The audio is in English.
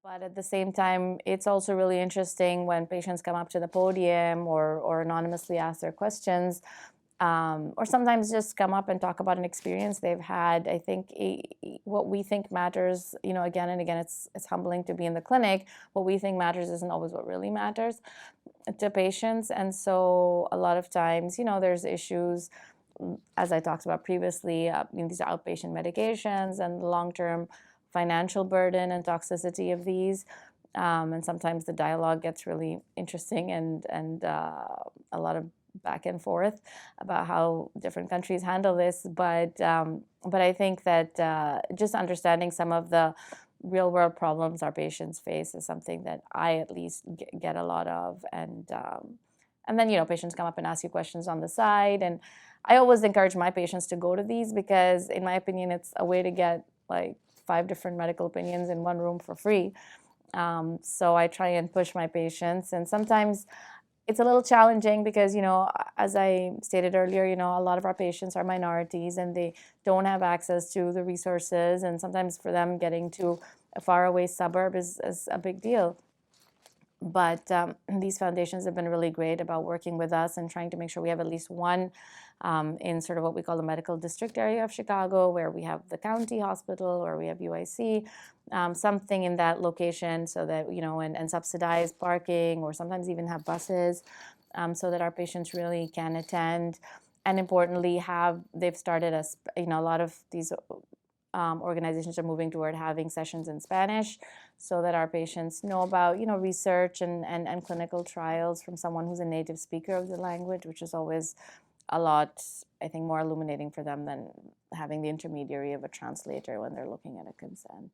But at the same time, it's also really interesting when patients come up to the podium or anonymously ask their questions, or sometimes just come up and talk about an experience they've had. I think what we think matters, again and again, it's humbling to be in the clinic. What we think matters isn't always what really matters to patients. And so a lot of times, there's issues, as I talked about previously, these are outpatient medications and the long-term financial burden and toxicity of these. And sometimes the dialogue gets really interesting and a lot of back and forth about how different countries handle this. But I think that just understanding some of the real world problems our patients face is something that I at least get a lot of. And then, patients come up and ask you questions on the side. And I always encourage my patients to go to these because, in my opinion, it's a way to get like 5 different medical opinions in one room for free. So I try and push my patients. And sometimes it's a little challenging because, as I stated earlier, a lot of our patients are minorities and they don't have access to the resources. And sometimes for them, getting to a faraway suburb is a big deal. But these foundations have been really great about working with us and trying to make sure we have at least one in sort of what we call the medical district area of Chicago, where we have the county hospital or we have UIC, something in that location so that, and subsidize parking or sometimes even have buses so that our patients really can attend. And importantly, they've started a lot of these organizations are moving toward having sessions in Spanish so that our patients know about, research and clinical trials from someone who's a native speaker of the language, which is always a lot, I think, more illuminating for them than having the intermediary of a translator when they're looking at a consent.